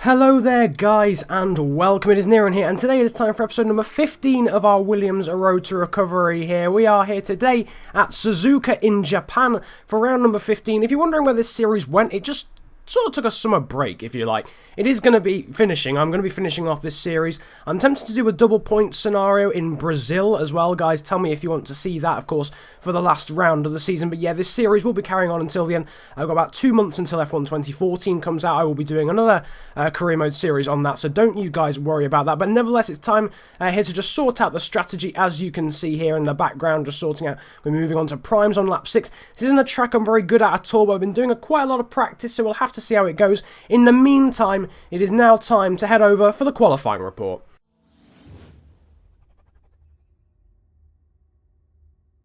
Hello there guys and welcome, it is Niran here, and today it is time for episode number 15 of our Williams Road to Recovery here. We are here today at Suzuka in Japan for round number 15. If you're wondering where this series went, it just sort of took a summer break, if you like. It is going to be finishing. I'm going to be finishing off this series. I'm tempted to do a double point scenario in Brazil as well, guys. Tell me if you want to see that, of course, for the last round of the season. But yeah, this series will be carrying on until the end. I've got about 2 months until F1 2014 comes out. I will be doing another career mode series on that, so don't you guys worry about that. But nevertheless, it's time here to just sort out the strategy, as you can see here in the background, just sorting out. We're moving on to primes on lap 6. This isn't a track I'm very good at all, but I've been doing quite a lot of practice, so we'll have to see how it goes. In the meantime, it is now time to head over for the qualifying report.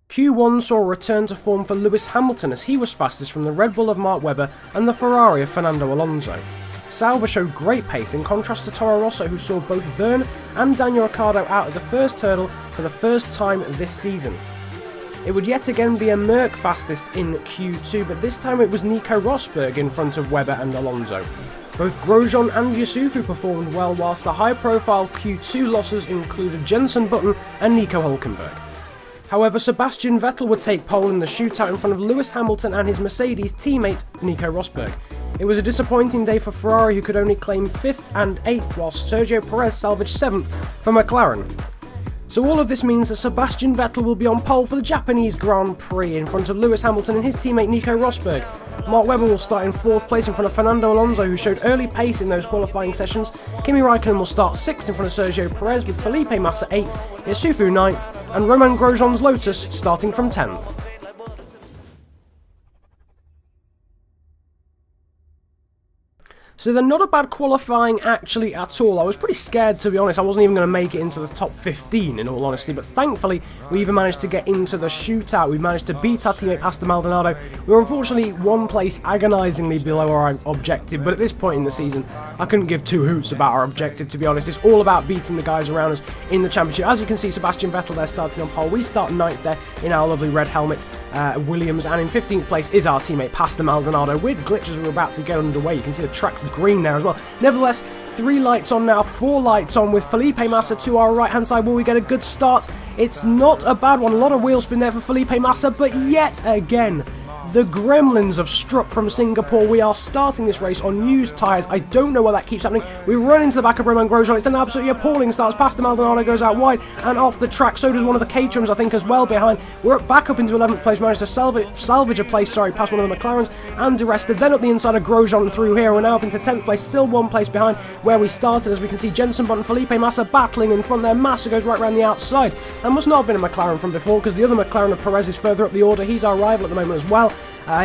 Q1 saw a return to form for Lewis Hamilton as he was fastest from the Red Bull of Mark Webber and the Ferrari of Fernando Alonso. Sauber showed great pace in contrast to Toro Rosso, who saw both Verne and Daniel Ricciardo out of the first hurdle for the first time this season. It would yet again be a Merc fastest in Q2, but this time it was Nico Rosberg in front of Webber and Alonso. Both Grosjean and Yusufu performed well, whilst the high-profile Q2 losses included Jenson Button and Nico Hülkenberg. However, Sebastian Vettel would take pole in the shootout in front of Lewis Hamilton and his Mercedes teammate Nico Rosberg. It was a disappointing day for Ferrari, who could only claim 5th and 8th, whilst Sergio Perez salvaged 7th for McLaren. So all of this means that Sebastian Vettel will be on pole for the Japanese Grand Prix in front of Lewis Hamilton and his teammate Nico Rosberg. Mark Webber will start in 4th place in front of Fernando Alonso, who showed early pace in those qualifying sessions. Kimi Raikkonen will start 6th in front of Sergio Perez, with Felipe Massa 8th, Yusufu 9th, and Romain Grosjean's Lotus starting from 10th. So they're not a bad qualifying actually at all. I was pretty scared, to be honest. I wasn't even going to make it into the top 15 in all honesty, but thankfully we even managed to get into the shootout. We managed to beat our teammate Pastor Maldonado. We were unfortunately one place agonisingly below our objective, but at this point in the season I couldn't give two hoots about our objective, to be honest. It's all about beating the guys around us in the championship. As you can see, Sebastian Vettel there starting on pole. We start 9th there in our lovely red helmet, Williams, and in 15th place is our teammate Pastor Maldonado. Weird glitches were about to get underway. You can see the track green there as well. Nevertheless, 3 lights on now, 4 lights on with Felipe Massa to our right hand side. Will we get a good start? It's not a bad one. A lot of wheel spin there for Felipe Massa, but yet again the gremlins have struck from Singapore. We are starting this race on used tyres. I don't know why that keeps happening. We run into the back of Romain Grosjean. It's an absolutely appalling start. Pastor Maldonado goes out wide and off the track. So does one of the Caterhams, I think, as well behind. We're back up into 11th place. Managed to salvage a place, past one of the McLarens and arrested. Then up the inside of Grosjean through here. We're now up into 10th place, still 1 place behind where we started. As we can see, Jenson Button, Felipe Massa battling in front there. Massa goes right around the outside. And must not have been a McLaren from before, because the other McLaren of Perez is further up the order. He's our rival at the moment as well.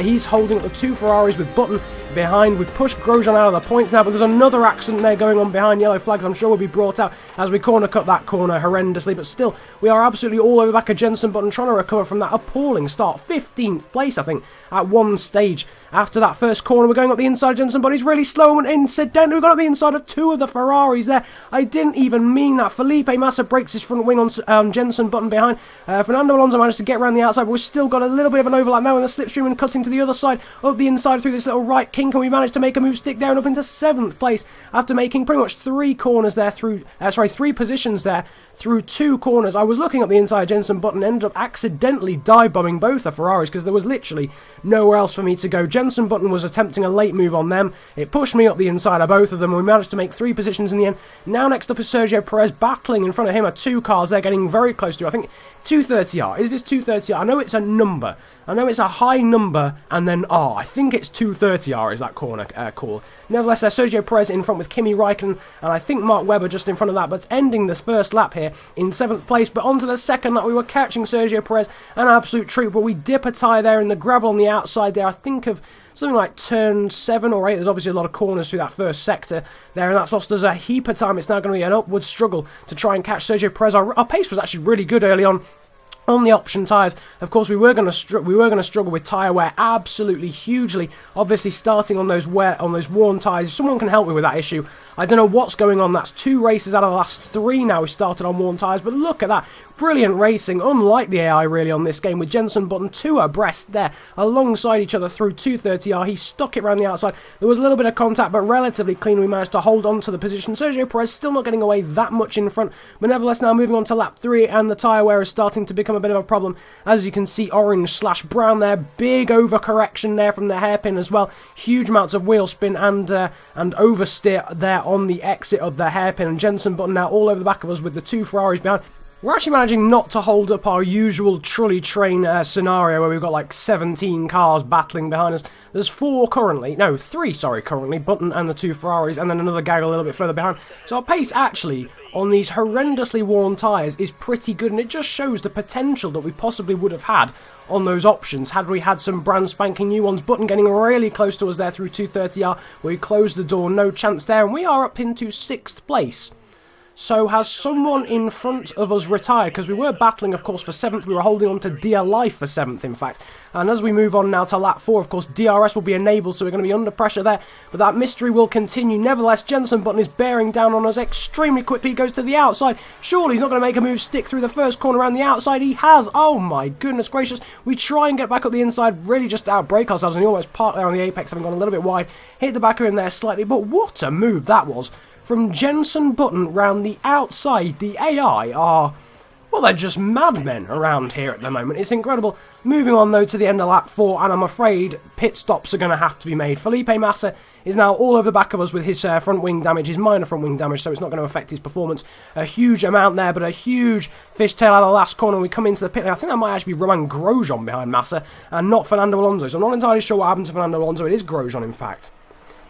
He's holding up the 2 Ferraris with Button behind. We've pushed Grosjean out of the points now, but there's another accident there going on behind. Yellow flags, I'm sure, will be brought out as we corner cut that corner horrendously, but still, we are absolutely all over back of Jenson Button, trying to recover from that appalling start. 15th place, I think, at one stage. After that first corner, we're going up the inside of Jenson Button. He's really slow, and incidentally, we got up the inside of 2 of the Ferraris there. I didn't even mean that. Felipe Massa breaks his front wing on Jenson Button behind. Fernando Alonso managed to get around the outside, but we've still got a little bit of an overlap now in the slipstream and cutting to the other side, up the inside through this little right kink, and we managed to make a move stick there and up into 7th place after making pretty much 3 corners there through, 3 positions there through 2 corners. I was looking up the inside of Jenson Button, ended up accidentally dive-bombing both the Ferraris because there was literally nowhere else for me to go. Jenson Button was attempting a late move on them. It pushed me up the inside of both of them, and we managed to make 3 positions in the end. Now next up is Sergio Perez, battling in front of him are 2 cars. They're getting very close to, I think, 230R. Is this 230R? I know it's a number. I know it's a high number and then R. I think it's 230R is that corner call. Nevertheless, Sergio Perez in front with Kimi Raikkonen, and I think Mark Webber just in front of that, but ending this first lap here in 7th place. But onto the second lap, we were catching Sergio Perez, an absolute treat, but we dip a tyre there in the gravel on the outside there. I think of something like turn 7 or 8. There's obviously a lot of corners through that first sector there, and that's lost us a heap of time. It's now going to be an upward struggle to try and catch Sergio Perez. Our pace was actually really good early on the option tyres. Of course, we were going to struggle with tyre wear absolutely hugely. Obviously, starting on those worn tyres. If someone can help me with that issue, I don't know what's going on. That's 2 races out of the last 3 now we started on worn tyres. But look at that. Brilliant racing, unlike the AI really on this game, with Jenson Button 2 abreast there, alongside each other through 230R. He stuck it around the outside. There was a little bit of contact, but relatively clean. We managed to hold on to the position. Sergio Perez still not getting away that much in front, but nevertheless now moving on to lap 3, and the tyre wear is starting to become a bit of a problem. As you can see, orange/brown there, big overcorrection there from the hairpin as well. Huge amounts of wheel spin and oversteer there on the exit of the hairpin, and Jenson Button now all over the back of us with the 2 Ferraris behind. We're actually managing not to hold up our usual trolley train scenario where we've got like 17 cars battling behind us. There's 3 currently, Button and the 2 Ferraris, and then another gang a little bit further behind. So our pace actually on these horrendously worn tyres is pretty good, and it just shows the potential that we possibly would have had on those options had we had some brand spanking new ones. Button getting really close to us there through 230R, where we closed the door, no chance there, and we are up into 6th place. So has someone in front of us retired? Because we were battling, of course, for 7th. We were holding on to dear life for 7th, in fact. And as we move on now to lap 4, of course, DRS will be enabled, so we're going to be under pressure there. But that mystery will continue. Nevertheless, Jenson Button is bearing down on us extremely quickly. He goes to the outside. Surely he's not going to make a move, stick through the first corner around the outside. He has. Oh my goodness gracious. We try and get back up the inside, really just outbrake ourselves, and he almost parked there on the apex, having gone a little bit wide. Hit the back of him there slightly, but what a move that was. From Jenson Button round the outside, the AI are, well, they're just madmen around here at the moment. It's incredible. Moving on, though, to the end of lap 4, and I'm afraid pit stops are going to have to be made. Felipe Massa is now all over the back of us with his front wing damage, his minor front wing damage, so it's not going to affect his performance a huge amount there, but a huge fishtail out of the last corner. We come into the pit lane. I think that might actually be Romain Grosjean behind Massa, and not Fernando Alonso, so I'm not entirely sure what happened to Fernando Alonso. It is Grosjean, in fact.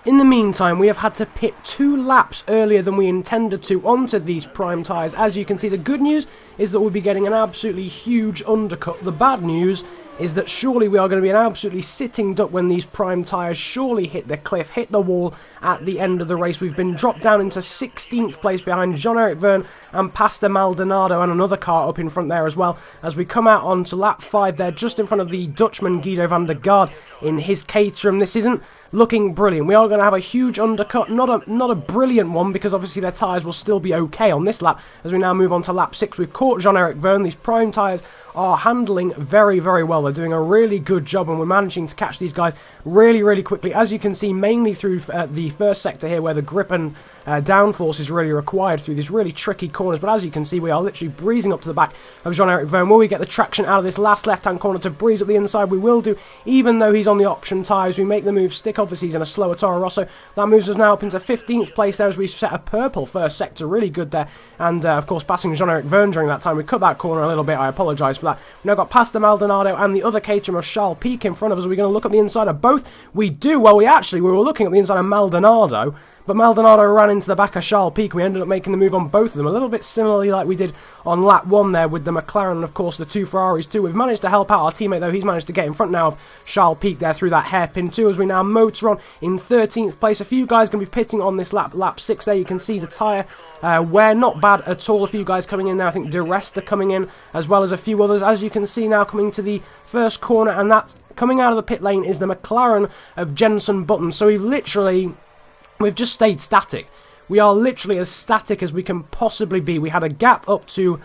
In the meantime, we have had to pit 2 laps earlier than we intended to onto these prime tyres. As you can see, the good news is that we'll be getting an absolutely huge undercut. The bad news is that surely we are going to be an absolutely sitting duck when these prime tyres surely hit the cliff, hit the wall at the end of the race. We've been dropped down into 16th place behind Jean-Eric Vergne and Pastor Maldonado, and another car up in front there as well, as we come out onto lap 5 there, just in front of the Dutchman Guido van der Garde in his Caterham. This isn't looking brilliant. We are going to have a huge undercut, not a brilliant one, because obviously their tyres will still be okay on this lap. As we now move on to lap 6, we've caught Jean-Eric Vergne. These prime tyres are handling very, very well. They're doing a really good job, and we're managing to catch these guys really, really quickly. As you can see, mainly through the first sector here, where the grip and downforce is really required through these really tricky corners. But as you can see, we are literally breezing up to the back of Jean-Eric Vergne. Will we get the traction out of this last left-hand corner to breeze up the inside? We will do, even though he's on the option tyres. We make the move stick. Obviously, he's in a slower Toro Rosso. That moves us now up into 15th place there, as we set a purple first sector. Really good there. And, of course, passing Jean-Eric Vergne during that time. We cut that corner a little bit. I apologise for that. We've now got Pastor Maldonado and the other Caterham of Charles Pic in front of us. Are we going to look at the inside of both? We do. Well, we were looking at the inside of Maldonado, but Maldonado ran into the back of Charles Pic. We ended up making the move on both of them, a little bit similarly like we did on lap 1 there with the McLaren and, of course, the 2 Ferraris too. We've managed to help out our teammate, though. He's managed to get in front now of Charles Pic there through that hairpin too, as we now motor on in 13th place. A few guys going to be pitting on this lap 6 there. You can see the tyre wear not bad at all. A few guys coming in there. I think De Resta coming in, as well as a few others. As you can see now, coming to the first corner, and that's coming out of the pit lane is the McLaren of Jenson Button. So we've just stayed static. We are literally as static as we can possibly be. We had a gap up to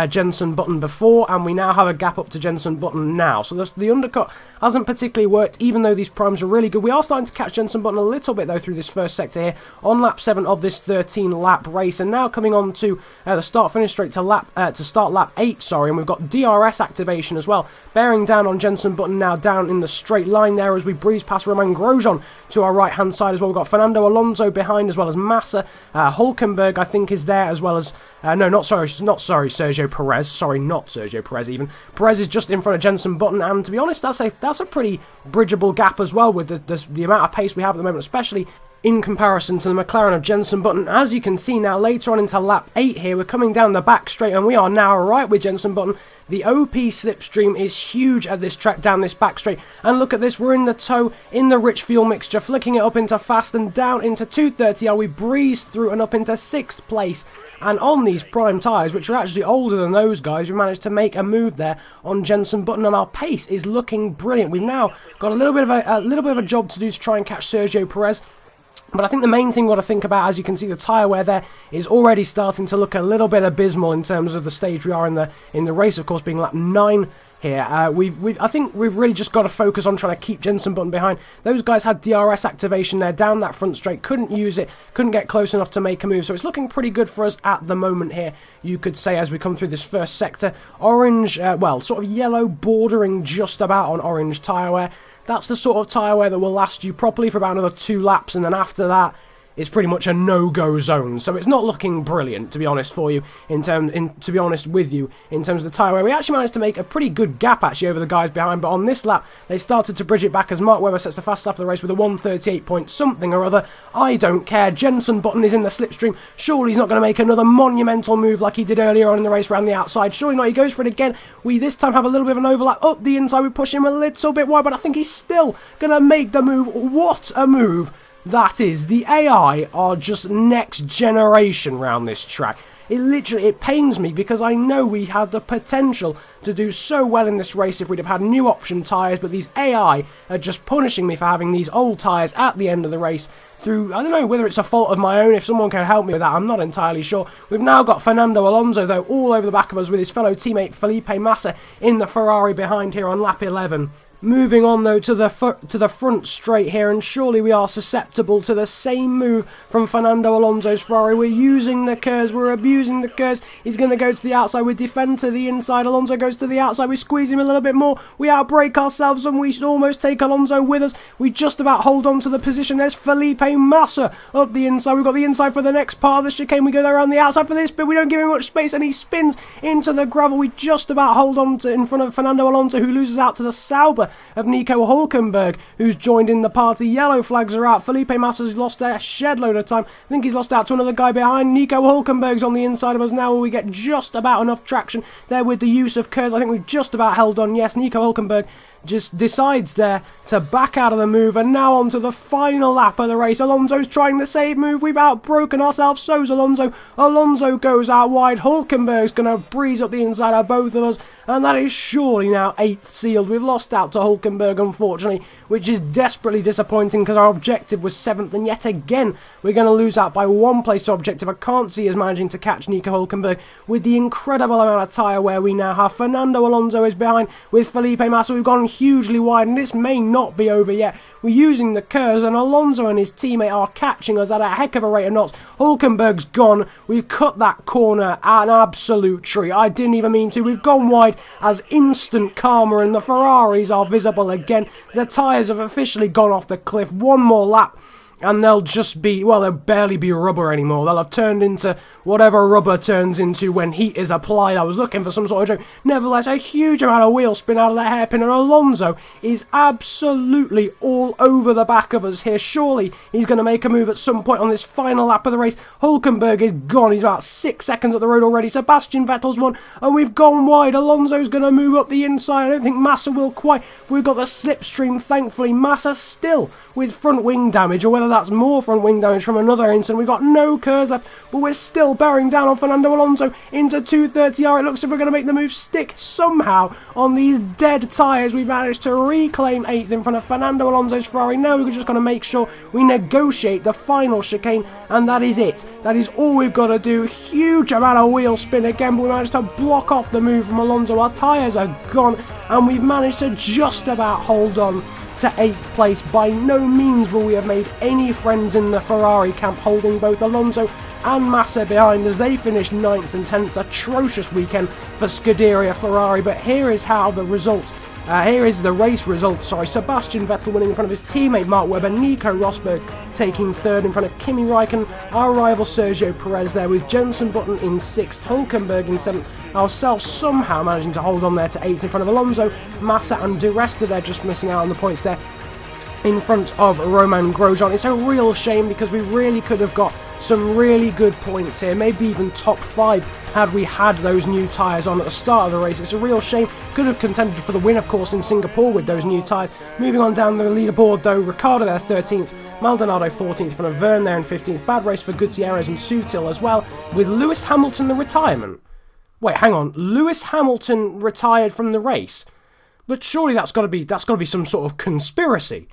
Jenson Button before, and we now have a gap up to Jenson Button now. So the undercut hasn't particularly worked, even though these primes are really good. We are starting to catch Jenson Button a little bit, though, through this first sector here on lap 7 of this 13-lap race. And now coming on to the start-finish straight to start lap 8, sorry, and we've got DRS activation as well, bearing down on Jenson Button now down in the straight line there as we breeze past Romain Grosjean to our right-hand side as well. We've got Fernando Alonso behind, as well as Massa. Hulkenberg, I think, is there, as well as... not Sergio Perez. Sorry, not Sergio Perez, even. Perez is just in front of Jenson Button, and to be honest, that's a pretty bridgeable gap as well, with the amount of pace we have at the moment, especially in comparison to the McLaren of Jenson Button. As you can see now, later on into lap 8 here, we're coming down the back straight, and we are now right with Jenson Button. The OP slipstream is huge at this track, down this back straight, and look at this, we're in the tow, in the rich fuel mixture, flicking it up into fast and down into 230R. We breeze through and up into 6th place, and on these prime tyres, which are actually older than those guys, we managed to make a move there on Jenson Button, and our pace is looking brilliant. We've now got a little bit of a job to do to try and catch Sergio Perez. But I think the main thing we've got to think about, as you can see, the tyre wear there is already starting to look a little bit abysmal in terms of the stage we are in the race, of course, being lap 9 here. I think we've really just got to focus on trying to keep Jensen Button behind. Those guys had DRS activation there down that front straight, couldn't use it, couldn't get close enough to make a move, so it's looking pretty good for us at the moment here, you could say, as we come through this first sector. Orange, well, sort of yellow bordering just about on orange tyre wear. That's the sort of tyre wear that will last you properly for about another 2 laps, and then after that, it's pretty much a no-go zone. So it's not looking brilliant, to be honest, for you, to be honest with you, in terms of the tyre wear. We actually managed to make a pretty good gap, actually, over the guys behind, but on this lap, they started to bridge it back as Mark Webber sets the fast lap of the race with a 1:38 point something or other. I don't care. Jensen Button is in the slipstream. Surely he's not going to make another monumental move like he did earlier on in the race around the outside. Surely not. He goes for it again. We this time have a little bit of an overlap up the inside. We push him a little bit wide, but I think he's still going to make the move. What a move that is. The AI are just next generation round this track. It pains me because I know we had the potential to do so well in this race if we'd have had new option tyres, but these AI are just punishing me for having these old tyres at the end of the race through, I don't know whether it's a fault of my own. If someone can help me with that, I'm not entirely sure. We've now got Fernando Alonso, though, all over the back of us with his fellow teammate Felipe Massa in the Ferrari behind here on lap 11. Moving on, though, to the front straight here, and surely we are susceptible to the same move from Fernando Alonso's Ferrari. We're using the curves, we're abusing the curves. He's going to go to the outside, we defend to the inside. Alonso goes to the outside, we squeeze him a little bit more. We outbrake ourselves, and we should almost take Alonso with us. We just about hold on to the position. There's Felipe Massa up the inside. We've got the inside for the next part of the chicane. We go there around the outside for this, but we don't give him much space, and he spins into the gravel. We just about hold on to in front of Fernando Alonso, who loses out to the Sauber of Nico Hülkenberg, who's joined in the party. Yellow flags are out. Felipe Massa's lost a shed load of time. I think he's lost out to another guy behind. Nico Hülkenberg's on the inside of us now, where we get just about enough traction there with the use of curves. I think we've just about held on. Yes, Nico Hülkenberg just decides there to back out of the move, and now on to the final lap of the race. Alonso's trying the save move. We've outbroken ourselves. So's Alonso. Alonso goes out wide. Hülkenberg's going to breeze up the inside of both of us, and that is surely now 8th sealed. We've lost out to Hülkenberg, unfortunately, which is desperately disappointing because our objective was 7th, and yet again we're going to lose out by 1 place to objective. I can't see us managing to catch Nico Hülkenberg with the incredible amount of tyre wear we now have. Fernando Alonso is behind with Felipe Massa. We've gone hugely wide, and this may not be over yet. We're using the curves, and Alonso and his teammate are catching us at a heck of a rate of knots. Hülkenberg's gone. We've cut that corner an absolute tree. I didn't even mean to. We've gone wide as instant karma, and the Ferraris are visible again. The tyres have officially gone off the cliff. 1 more lap, and they'll just be, well, they'll barely be rubber anymore. They'll have turned into whatever rubber turns into when heat is applied. I was looking for some sort of joke. Nevertheless, a huge amount of wheel spin out of that hairpin, and Alonso is absolutely all over the back of us here. Surely he's going to make a move at some point on this final lap of the race. Hülkenberg is gone. He's about 6 seconds up the road already. Sebastian Vettel's won, and we've gone wide. Alonso's going to move up the inside. I don't think Massa will quite. We've got the slipstream, thankfully. Massa still with front wing damage, or whether that's more front wing damage from another incident. We've got no curves left, but we're still bearing down on Fernando Alonso into 230R. It looks as if we're going to make the move stick somehow on these dead tyres. We've managed to reclaim 8th in front of Fernando Alonso's Ferrari. Now we're just going to make sure we negotiate the final chicane, and that is it. That is all we've got to do. Huge amount of wheel spin again, but we managed to block off the move from Alonso. Our tyres are gone, and we've managed to just about hold on to 8th place. By no means will we have made any friends in the Ferrari camp, holding both Alonso and Massa behind as they finished 9th and 10th. Atrocious weekend for Scuderia Ferrari, but here is how the results. Here is the race result. Sebastian Vettel winning in front of his teammate Mark Webber, Nico Rosberg taking 3rd in front of Kimi Räikkönen, our rival Sergio Perez there with Jensen Button in 6th, Hülkenberg in 7th, ourselves somehow managing to hold on there to 8th in front of Alonso, Massa and Di Resta there just missing out on the points there in front of Romain Grosjean. It's a real shame because we really could have got some really good points here, maybe even top 5 had we had those new tyres on at the start of the race. It's a real shame. Could have contended for the win, of course, in Singapore with those new tyres. Moving on down the leaderboard, though, Ricciardo there 13th, Maldonado 14th in front of Verne there in 15th. Bad race for Gutierrez and Sutil as well, with Lewis Hamilton the retirement. Wait, hang on. Lewis Hamilton retired from the race? But surely that's got to be some sort of conspiracy.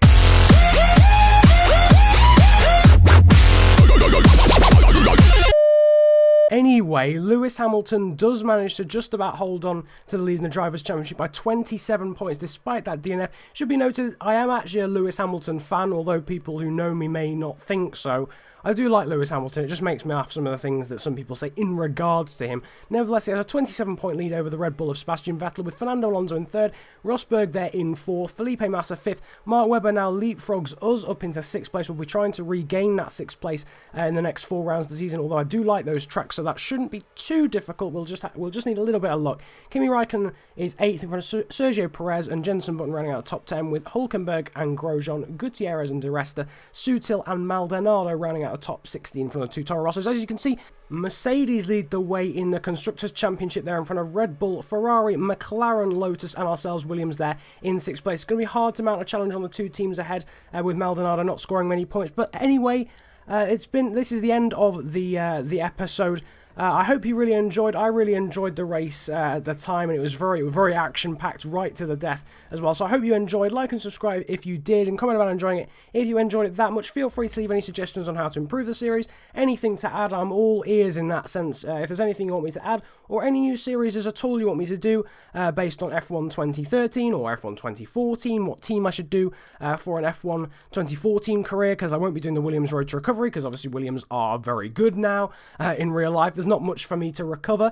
Anyway, Lewis Hamilton does manage to just about hold on to the lead in the Drivers' Championship by 27 points, despite that DNF. Should be noted, I am actually a Lewis Hamilton fan, although people who know me may not think so. I do like Lewis Hamilton, it just makes me laugh some of the things that some people say in regards to him. Nevertheless, he has a 27-point lead over the Red Bull of Sebastian Vettel, with Fernando Alonso in 3rd, Rosberg there in 4th, Felipe Massa 5th, Mark Webber now leapfrogs us up into 6th place. We'll be trying to regain that 6th place in the next 4 rounds of the season, although I do like those tracks, so that shouldn't be too difficult. We'll just need a little bit of luck. Kimi Raikkonen is 8th in front of Sergio Perez and Jenson Button running out top 10, with Hulkenberg and Grosjean, Gutierrez and Di Resta, Sutil and Maldonado rounding out the top 16 from the 2 Toro Rossos. As you can see, Mercedes lead the way in the Constructors' Championship there in front of Red Bull, Ferrari, McLaren, Lotus and ourselves, Williams, there in 6th place. It's going to be hard to mount a challenge on the 2 teams ahead with Maldonado not scoring many points. But anyway, this is the end of the episode. I hope you really enjoyed. I really enjoyed the race at the time, and it was very action-packed right to the death as well. So I hope you enjoyed. Like and subscribe if you did, and comment about enjoying it if you enjoyed it that much. Feel free to leave any suggestions on how to improve the series, anything to add. I'm all ears in that sense. If there's anything you want me to add, or any new series at all you want me to do based on F1 2013 or F1 2014, what team I should do for an F1 2014 career, because I won't be doing the Williams Road to Recovery, because obviously Williams are very good now in real life. There's not much for me to recover,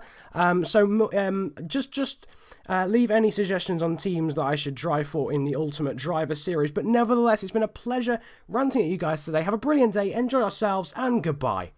just leave any suggestions on teams that I should drive for in the Ultimate Driver series. But nevertheless, it's been a pleasure ranting at you guys today. Have a brilliant day, enjoy yourselves, and goodbye.